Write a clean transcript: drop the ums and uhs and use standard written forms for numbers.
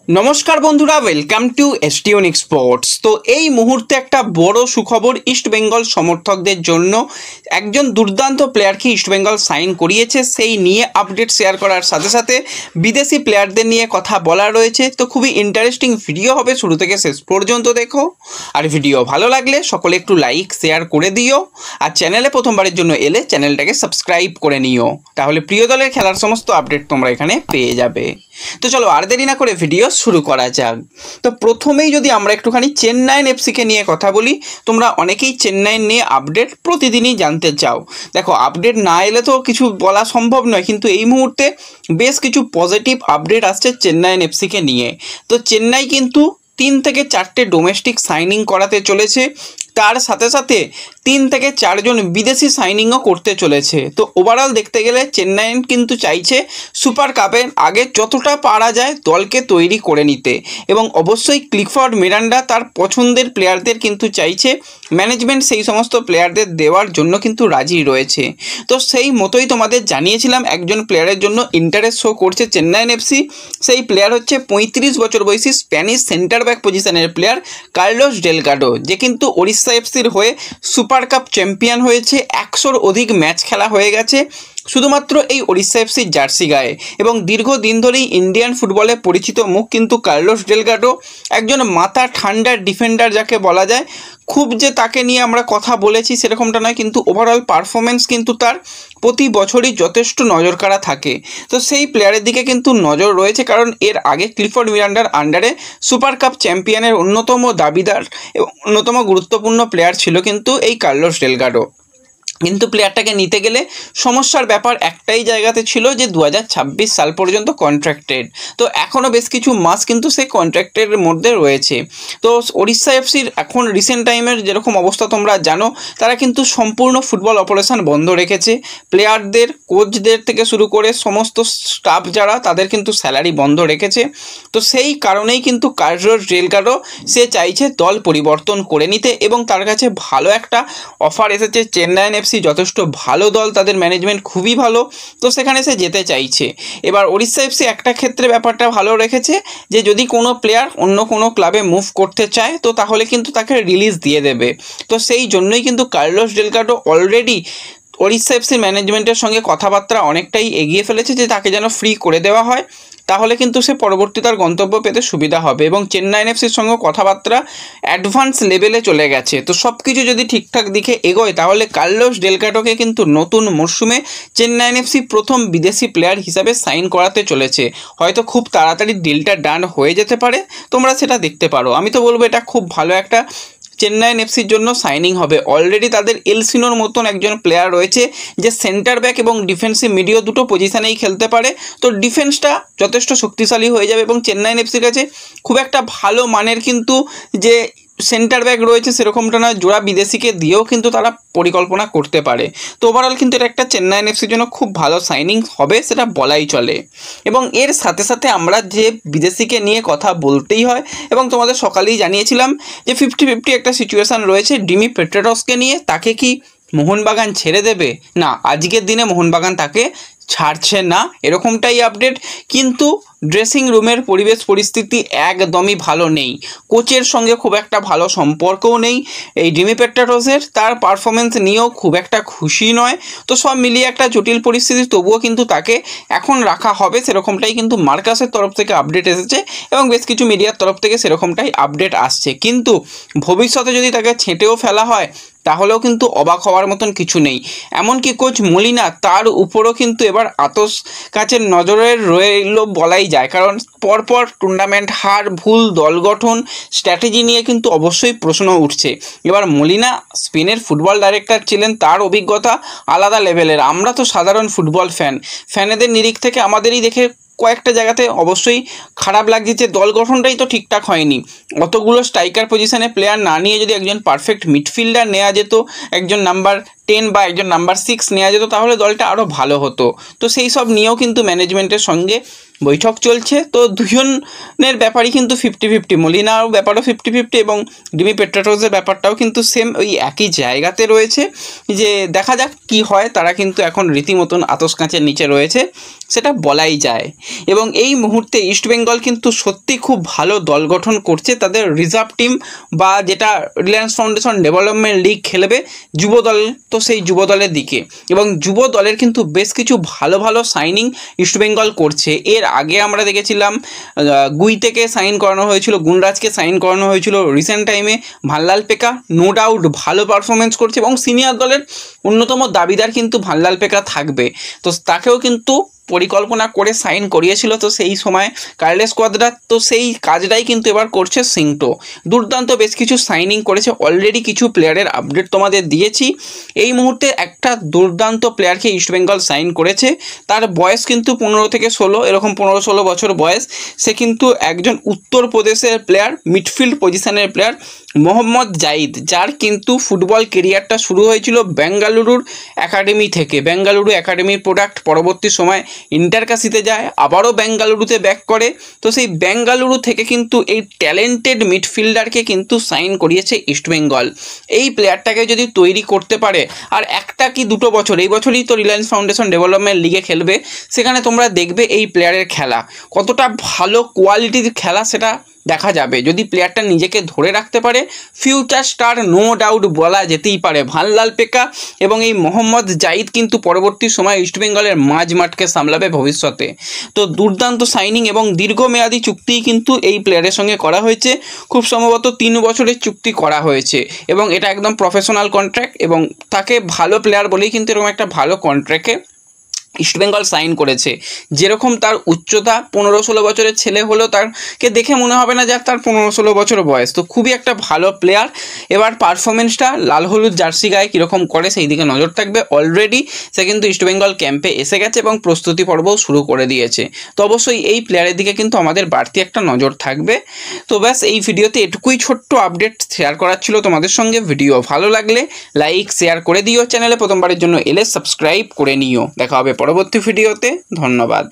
নমস্কার বন্ধুরা, welcome to এসটিউনিক sports. তো এই মুহূর্তে একটা বড় সুখবর ইস্টবেঙ্গল সমর্থকদের জন্য। একজন দুর্দান্ত প্লেয়ারকে ইস্টবেঙ্গল সাইন করিয়েছে, সেই নিয়ে আপডেট শেয়ার করার সাথে সাথে বিদেশি প্লেয়ারদের নিয়ে কথা বলা রয়েছে। তো খুবই ইন্টারেস্টিং ভিডিও হবে, শুরু থেকে শেষ পর্যন্ত দেখো। আর ভিডিও ভালো লাগলে সকলে একটু লাইক শেয়ার করে দিও, আর চ্যানেলে প্রথমবারের জন্য এলে চ্যানেলটাকে সাবস্ক্রাইব করে নিও, তাহলে প্রিয় দলের খেলার সমস্ত আপডেট তোমরা এখানে পেয়ে যাবে। তো চলো আর দেরি না করে ভিডিও শুরু করা যাক। তো প্রথমেই যদি আমরা একটুখানি চেন্নাইন এফসিকে নিয়ে কথা বলি, তোমরা অনেকেই চেন্নাইন নিয়ে আপডেট প্রতিদিনই জানতে চাও। দেখো, আপডেট না এলে তো কিছু বলা সম্ভব নয়, কিন্তু এই মুহূর্তে বেশ কিছু পজিটিভ আপডেট আসছে চেন্নাইন এফসিকে নিয়ে। তো চেন্নাই কিন্তু 3 থেকে 4টে ডোমেস্টিক সাইনিং করাতে চলেছে, তার সাথে সাথে 3 থেকে 4 জন বিদেশি সাইনিংও করতে চলেছে। তো ওভারঅল দেখতে গেলে চেন্নাই কিন্তু চাইছে সুপার কাপের আগে যতটা পারা যায় দলকে তৈরি করে নিতে, এবং অবশ্যই ক্লিফোর্ড মিরান্ডা তার পছন্দের প্লেয়ারদের কিন্তু চাইছে, ম্যানেজমেন্ট সেই সমস্ত প্লেয়ারদের দেওয়ার জন্য কিন্তু রাজি রয়েছে। তো সেই মতোই তোমাদের জানিয়েছিলাম একজন প্লেয়ারের জন্য ইন্টারেস্ট শো করছে চেন্নাইন এফসি। সেই প্লেয়ার হচ্ছে 35 বছর বয়সী স্প্যানিশ সেন্টার ব্যাক পজিশনের প্লেয়ার কার্লোস ডেলগাডো, যে কিন্তু ওড়িশা এফসির হয়ে সুপার কাপ চ্যাম্পিয়ন হয়েছে। 100-র অধিক ম্যাচ খেলা হয়ে গেছে শুধুমাত্র এই ওড়িশা এফসির জার্সি গায়ে, এবং দীর্ঘদিন ধরেই ইন্ডিয়ান ফুটবলে পরিচিত মুখ কিন্তু কার্লোস ডেলগাডো। একজন মাথা ঠান্ডার ডিফেন্ডার যাকে বলা যায়। খুব যে তাকে নিয়ে আমরা কথা বলেছি সেরকমটা নয়, কিন্তু ওভারঅল পারফরমেন্স কিন্তু তার প্রতি বছরই যথেষ্ট নজর কাড়া থাকে। তো সেই প্লেয়ারের দিকে কিন্তু নজর রয়েছে, কারণ এর আগে ক্লিফোর্ড মিরান্ডার আন্ডারে সুপার কাপ চ্যাম্পিয়নের অন্যতম দাবিদার এবং অন্যতম গুরুত্বপূর্ণ প্লেয়ার ছিল কিন্তু এই কার্লোস ডেলগাডো। কিন্তু প্লেয়ারটাকে নিতে গেলে সমস্যার ব্যাপার একটাই জায়গাতে ছিল, যে 2026 সাল পর্যন্ত কন্ট্রাক্টেড। তো এখনও বেশ কিছু মাস কিন্তু সেই কন্ট্রাক্টের মধ্যে রয়েছে। তো ওড়িশা এফসির এখন রিসেন্ট টাইমের যেরকম অবস্থা তোমরা জানো, তারা কিন্তু সম্পূর্ণ ফুটবল অপারেশন বন্ধ রেখেছে। প্লেয়ারদের, কোচদের থেকে শুরু করে সমস্ত স্টাফ যারা, তাদের কিন্তু স্যালারি বন্ধ রেখেছে। তো সেই কারণেই কিন্তু কার্লোস ডেলগাডো সে চাইছে দল পরিবর্তন করে নিতে, এবং তার কাছে ভালো একটা অফার এসেছে। চেন্নাইন এফসি যথেষ্ট ভালো দল, তাদের ম্যানেজমেন্ট খুবই ভালো, তো সেখানে সে যেতে চাইছে। এবার ওড়িশা এফসি একটা ক্ষেত্রে ব্যাপারটা ভালো রেখেছে, যে যদি কোনো প্লেয়ার অন্য কোনো ক্লাবে মুভ করতে চায় তো তাহলে কিন্তু তাকে রিলিজ দিয়ে দেবে। তো সেই জন্যই কিন্তু কার্লোস ডেলগাডো অলরেডি ওড়িশা এফসির ম্যানেজমেন্টের সঙ্গে কথাবার্তা অনেকটাই এগিয়ে ফেলেছে, যে তাকে যেন ফ্রি করে দেওয়া হয়, তাহলে কিন্তু সে পরবর্তী তার গন্তব্য পেতে সুবিধা হবে। এবং চেন্নাইন এফসির সঙ্গে কথাবার্তা অ্যাডভান্স লেভেলে চলে গেছে। তো সব কিছু যদি ঠিকঠাক দিকে এগোয়, তাহলে কার্লোস ডেলগাডোকে কিন্তু নতুন মরশুমে চেন্নাইন এফসি প্রথম বিদেশি প্লেয়ার হিসাবে সাইন করাতে চলেছে। হয়তো খুব তাড়াতাড়ি ডিলটা ডান হয়ে যেতে পারে, তোমরা সেটা দেখতে পারো। আমি তো বলবো এটা খুব ভালো একটা চেন্নাইন এফসির জন্য সাইনিং হবে। অলরেডি তাদের এলসিনোর মতন একজন প্লেয়ার রয়েছে, যে সেন্টার ব্যাক এবং ডিফেন্সিভ মিডিও দুটো পজিশানেই খেলতে পারে। তো ডিফেন্সটা যথেষ্ট শক্তিশালী হয়ে যাবে, এবং চেন্নাইন এফসির কাছে খুব একটা ভালো মানের কিন্তু যে সেন্টার ব্যাক রয়েছে সেরকমটা নয়, জোড়া বিদেশিকে দিয়েও কিন্তু তারা পরিকল্পনা করতে পারে। তো ওভারঅল কিন্তু এটা একটা চেন্নাইন এফসির জন্য খুব ভালো সাইনিং হবে, সেটা বলাই চলে। এবং এর সাথে সাথে আমরা যে বিদেশিকে নিয়ে কথা বলতেই হয়, এবং তোমাদের সকালেই জানিয়েছিলাম যে 50-50 একটা সিচুয়েশান রয়েছে ডিমি পেট্রাটসকে নিয়ে। তাকে কি মোহনবাগান ছেড়ে দেবে? না, আজকের দিনে মোহনবাগান তাকে ছাড়ছে না, এরকমটাই আপডেট। কিন্তু ড্রেসিং রুমের পরিবেশ পরিস্থিতি একদমই ভালো নেই, কোচের সঙ্গে খুব একটা ভালো সম্পর্কও নেই এই ডিমি পেট্রাটসের, তার পারফরমেন্স নিয়েও খুব একটা খুশি নয়। তো সব মিলিয়ে একটা জটিল পরিস্থিতি, তবুও কিন্তু তাকে এখন রাখা হবে, সেরকমটাই কিন্তু মার্কাসের তরফ থেকে আপডেট এসেছে, এবং বেশ কিছু মিডিয়ার তরফ থেকে সেরকমটাই আপডেট আসছে। কিন্তু ভবিষ্যতে যদি তাকে ছেঁটেও ফেলা হয়, তাহলেও কিন্তু অবাক হওয়ার মতন কিছু নেই। এমনকি কোচ মলিনা, তার উপরও কিন্তু এবার আতস কাছের নজরে রইল বলাই যায়, কারণ পরপর টুর্নামেন্ট হার, ভুল দল গঠন, স্ট্র্যাটেজি নিয়ে কিন্তু অবশ্যই প্রশ্ন উঠছে। এবার মলিনা স্পেনের ফুটবল ডাইরেক্টর ছিলেন, তার অভিজ্ঞতা আলাদা লেভেলের। আমরা তো সাধারণ ফুটবল ফ্যানেদের নিরিখ থেকে আমাদেরই দেখে কয়েকটা জায়গাতে অবশ্যই খারাপ লাগছে, যে দল গঠনটাই তো ঠিকঠাক হয়নি। অতগুলো স্ট্রাইকার পজিশনে প্লেয়ার না নিয়ে যদি একজন পারফেক্ট মিডফিল্ডার নেওয়া যেত, একজন নাম্বার 10 বা একজন নাম্বার 6 নেওয়া যেত, তাহলে দলটা আরও ভালো হতো। তো সেই সব নিয়েও কিন্তু ম্যানেজমেন্টের সঙ্গে বৈঠক চলছে। তো দুজনের ব্যাপারই কিন্তু 50-50, মলিনার ব্যাপারও 50-50, এবং ডিমি পেট্রাটসের ব্যাপারটাও কিন্তু সেম ওই একই জায়গাতে রয়েছে। যে দেখা যাক কি হয়, তারা কিন্তু এখন রীতিমতন আতস কাঁচের নিচে রয়েছে। সেটা বলাই যায়। এবং এই মুহূর্তে ইস্টবেঙ্গল কিন্তু সত্যি খুব ভালো দল গঠন করছে। তাদের রিজার্ভ টিম বা যেটা রিলায়েন্স ফাউন্ডেশন ডেভেলপমেন্ট লিগ খেলবে যুব দল, তো সেই যুব দলের দিকে, এবং যুব দলের কিন্তু বেশ কিছু ভালো ভালো সাইনিং ইস্টবেঙ্গল করছে। এর আগে আমরা দেখেছিলাম গুই থেকে সাইন করানো হয়েছিল, গুণরাজকে সাইন করানো হয়েছিল রিসেন্ট টাইমে। ভানলাল পেকা নো ডাউট ভালো পারফরমেন্স করছে এবং সিনিয়র দলের অন্যতম দাবিদার কিন্তু ভানলাল পেকা থাকবে, তো তাকেও কিন্তু পরিকল্পনা করে সাইন করিয়েছিল তো সেই সময় কার্লেস কোয়াদ্রা, তো সেই কাজটাই কিন্তু এবার করছে সিংটো। দুর্দান্ত বেশ কিছু সাইনিং করেছে, অলরেডি কিছু প্লেয়ারের আপডেট তোমাদের দিয়েছি। এই মুহূর্তে একটা দুর্দান্ত প্লেয়ারকে ইস্টবেঙ্গল সাইন করেছে, তার বয়স কিন্তু 15 থেকে 16, এরকম 15-16 বছর বয়স। সে কিন্তু একজন উত্তরপ্রদেশের প্লেয়ার, মিডফিল্ড পজিশনের প্লেয়ার মোহাম্মদ জাহিদ, যার কিন্তু ফুটবল কেরিয়ারটা শুরু হয়েছিল বেঙ্গালুরুর একাডেমি থেকে। বেঙ্গালুরু একাডেমির প্রোডাক্ট, পরবর্তী সময় ইন্টারকাশিতে যায়, আবারও বেঙ্গালুরুতে ব্যাক করে। তো সেই বেঙ্গালুরু থেকে কিন্তু এই ট্যালেন্টেড মিডফিল্ডারকে কিন্তু সাইন করিয়েছে ইস্টবেঙ্গল। এই প্লেয়ারটাকে যদি তৈরি করতে পারে, আর একটা কি দুটো বছর, এই বছরই তো রিলায়েন্স ফাউন্ডেশন ডেভেলপমেন্ট লিগে খেলবে, সেখানে তোমরা দেখবে এই প্লেয়ারের খেলা কতটা ভালো কোয়ালিটির খেলা সেটা দেখা যাবে। যদি প্লেয়ারটা নিজেকে ধরে রাখতে পারে, ফিউচার স্টার নো ডাউট বলা যেতেই পারে। ভানলাল পেকা এবং এই মোহাম্মদ জাহিদ কিন্তু পরবর্তী সময় ইস্টবেঙ্গলের মাঝ মাঠকে সামলাবে ভবিষ্যতে। তো দুর্দান্ত সাইনিং এবং দীর্ঘমেয়াদী চুক্তি কিন্তু এই প্লেয়ারের সঙ্গে করা হয়েছে, খুব সম্ভবত 3 বছরের চুক্তি করা হয়েছে এবং এটা একদম প্রফেশনাল কন্ট্রাক্ট, এবং তাকে ভালো প্লেয়ার বলেই কিন্তু এরকম একটা ভালো কন্ট্রাক্টে ইস্টবেঙ্গল সাইন করেছে। যেরকম তার উচ্চতা, 15-16 বছরের ছেলে হলেও তাকে দেখে মনে হবে না যে তার 15-16 বছর বয়স। তো খুবই একটা ভালো প্লেয়ার। এবার পারফরমেন্সটা লাল হলুদ জার্সি গায়ে কীরকম করে সেই দিকে নজর থাকবে। অলরেডি সে কিন্তু ইস্টবেঙ্গল ক্যাম্পে এসে গেছে এবং প্রস্তুতি পর্বও শুরু করে দিয়েছে। তো অবশ্যই এই প্লেয়ারের দিকে কিন্তু আমাদের বাড়তি একটা নজর থাকবে। তো ব্যাস এই ভিডিওতে এটুকুই ছোট্ট আপডেট শেয়ার করার ছিল তোমাদের সঙ্গে। ভিডিও ভালো লাগলে লাইক শেয়ার করে দিও, চ্যানেলে প্রথমবারের জন্য এলে সাবস্ক্রাইব করে নিও। দেখা হবে পরবর্তী ভিডিওতে। ধন্যবাদ।